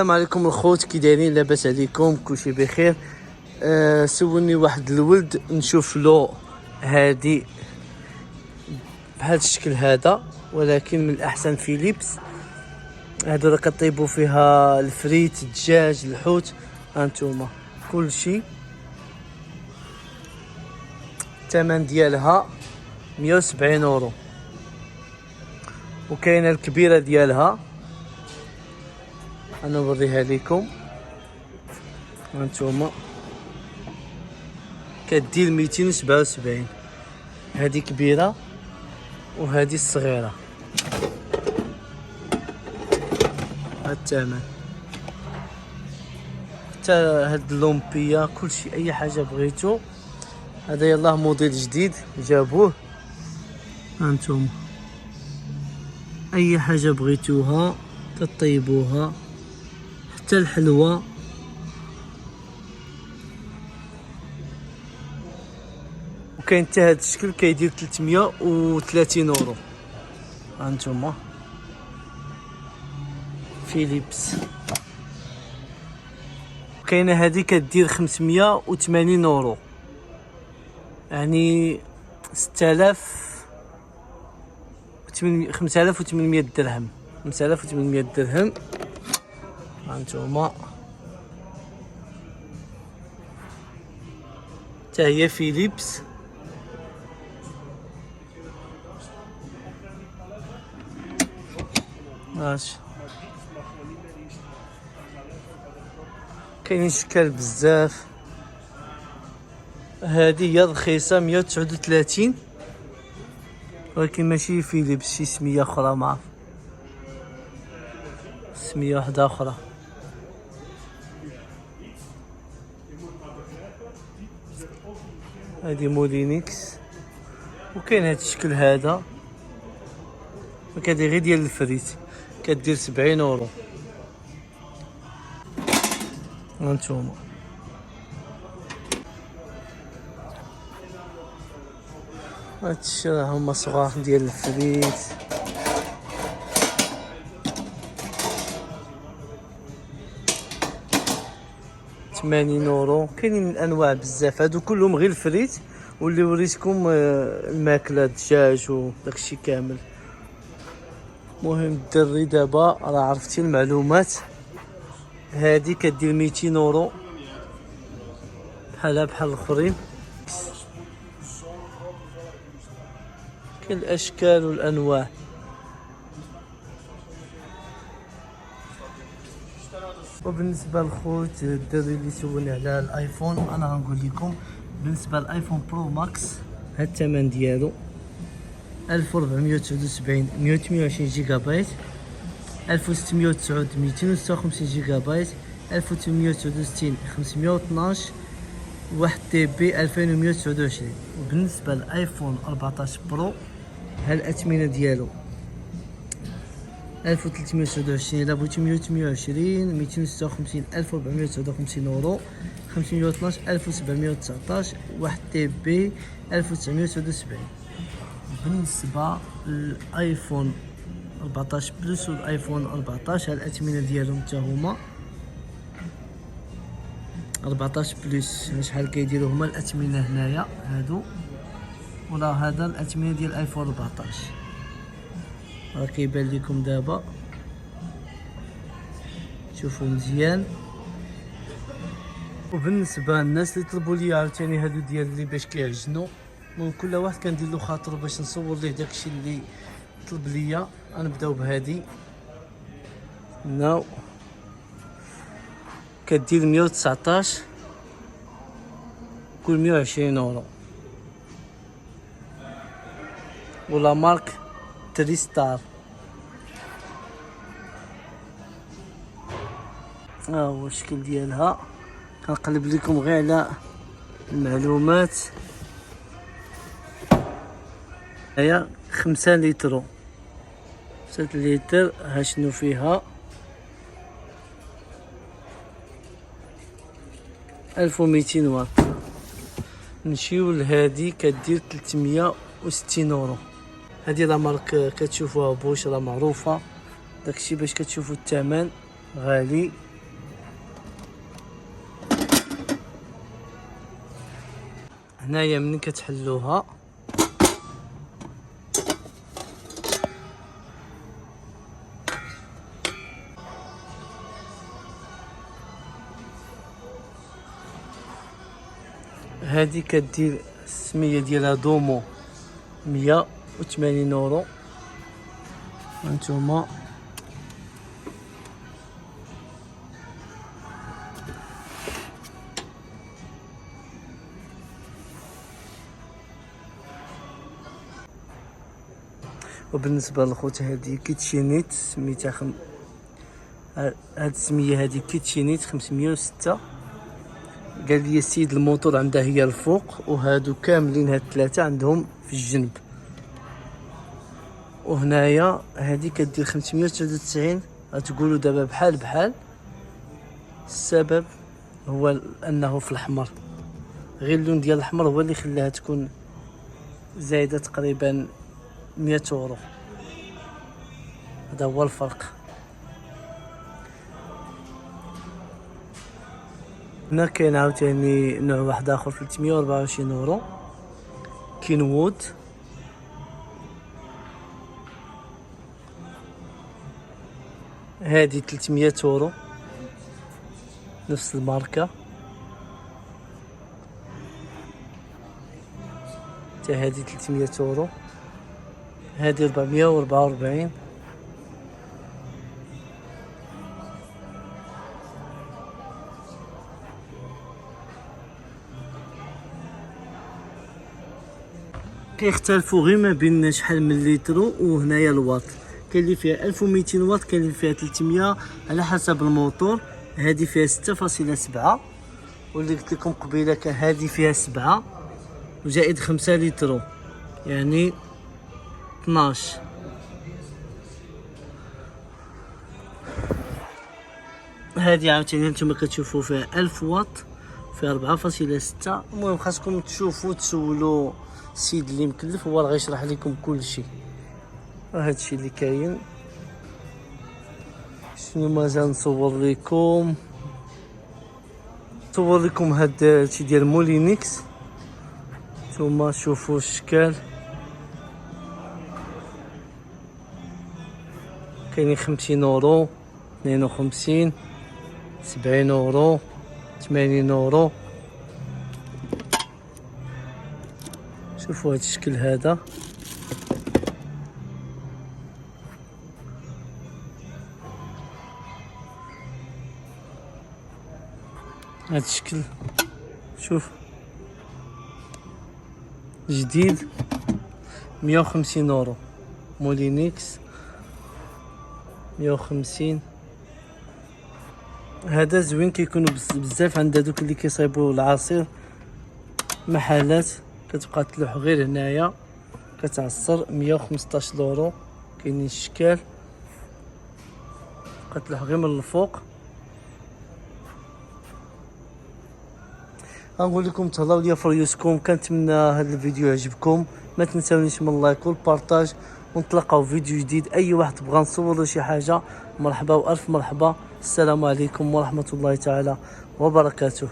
السلام عليكم الخوت، كي دايرين؟ لاباس عليكم؟ كلشي بخير. سولني واحد الولد نشوف له هادي بهذا الشكل هذا، ولكن من الاحسن فيليبس. هادو راه كطيبوا فيها الفريت، الدجاج، الحوت. هانتوما كلشي. الثمن ديالها 170 اورو. وكاينه الكبيره ديالها، انا نوريها لكم. هانتوما كدير 277. هذه كبيره وهذه الصغيره. هاد الثمن. حتى هاد اللومبيه كلشي، اي حاجه بغيتو. هذا يلاه موديل جديد جابوه. هانتوما اي حاجه بغيتوها تطيبوها، حتى الحلوى. وكاين حتى هاد الشكل كيدير 330 اورو. هانتوما فيليبس. كاينه هذه كدير 580 اورو، يعني 5800 درهم. 5800 درهم. هانتوما حتى هي فيليبس. ماشي، كاينين شكال بزاف. هذه هي رخيصه 139، ولكن ماشي فيليبس، شي سميه اخرى، ما عرف سميه واحده اخرى. هذه مولينكس. وكاين هذا الشكل هذا، كدير غير ديال الفريت، كدير 70 اورو. هانتوما هادشي راه هما صغار ديال الفريت. ثمانين اورو. كاينين الانواع بزاف، هادو كلهم غير الفريت، واللي وريتكم الماكله، الدجاج وداكشي كامل. المهم الدري دابا راه عرفتي المعلومات. هادي كدير 200 اورو، بحال الاخرين. كاين الاشكال والانواع. وبالنسبه للخوت الدري اللي سولني على الايفون، انا غنقول لكم بالنسبه للايفون برو ماكس، هاد الثمن ديالو 1479 128 جيجا بايت، 1609 256 جيجا بايت، 1869 512، 1 تي بي 2129. وبالنسبه للايفون 14 برو، هالاثمنه ديالو 1329 الا بغيتو 128 256 1459 اورو، 512 1719، 1 تي بي 1979. بالنسبه للايفون 14 بلس والايفون 14، الاثمنه ديالهم حتى هما 14 بلس شحال كيديروا هما الاثمنه هنايا هادو، ولا هذا الاثمنه ديال الايفون 14 راه كيبان لكم دابا. شوفوا مزيان. وبالنسبه للناس اللي طلبوا لي عاوتاني هادو ديال اللي باش كيعجنوا، من كل واحد كندير له خاطر باش نصور ليه داكشي اللي طلب ليا. غنبداو بهادي. ناو كدير 119، كل 120 اورو. ولا مارك تريستار. ها هو الشكل ديالها. كنقلب لكم غير على المعلومات. هي 5 لتر. 5 لتر. ها شنو فيها؟ 1200 واط. نمشيو لهادي كدير 360 اورو. هادي لا مارك كتشوفوها بوش، راه معروفه. داكشي باش كتشوفوا الثمن غالي. هنايا ملي كتحلوها هادي كدير السمية ديالها دومو 180 اورو. هانتوما وبالنسبه للخوت هذه كيتشينيت سميتها هاد السميه هذه كيتشينيت 506. قال لي السيد الموتور عندها هي الفوق، وهادو كاملين هاد الثلاثه عندهم في الجنب. وهنايا هذه كدير 593. غتقولوا دابا بحال بحال، السبب هو انه في الاحمر، غير اللون ديال الاحمر هو اللي خلاها تكون زايده تقريبا 100 اورو. هذا هو الفرق. هنا كاين عاوتاني نوع واحد اخر 324 اورو كينوود. هذه 300 اورو نفس الماركه. حتى هذه 300 اورو. هذه 444. كيختلفوا غير ما بين شحال من لترو وهنايا الواط. كاين اللي فيها 1200 واط، كاين اللي فيها 300 على حسب الموتور. هذه فيها 6.7، واللي قلت لكم قبيله كان هذه فيها 7 وزائد 5 لترو يعني 12. هذه عاوتاني نتوما كتشوفوا فيها 1000 واط، فيها 4.6. المهم خاصكم تشوفوا تسولوا السيد اللي مكلف، هو راه غيشرح لكم كل شيء. هذا الشيء اللي كاين. شنو مازال نصور لكم؟ نصور لكم هاد الشيء ديال مولينكس. نتوما شوفوا الشكل، كاينين 50 اورو، 52، 70 اورو، 80 اورو. شوفوا هاد الشكل هذا. هاد الشكل شوف جديد 150 اورو. مولينكس 150. هذا زوين، كيكونوا بزاف عند هذوك اللي كيصايبوا العصير. محلات كتبقى تلوح غير هنايا كتعصر 115 اورو. كاينين الشكال كتلوح غير من الفوق. غنقول لكم تهلاو ليا في ريوسكم. كنتمنى هذا الفيديو يعجبكم، ما تنساونيش من اللايك والبارطاج، ونتلاقاو في فيديو جديد. اي واحد بغى نصور له شي حاجه مرحبا والف مرحبا. السلام عليكم ورحمه الله تعالى وبركاته.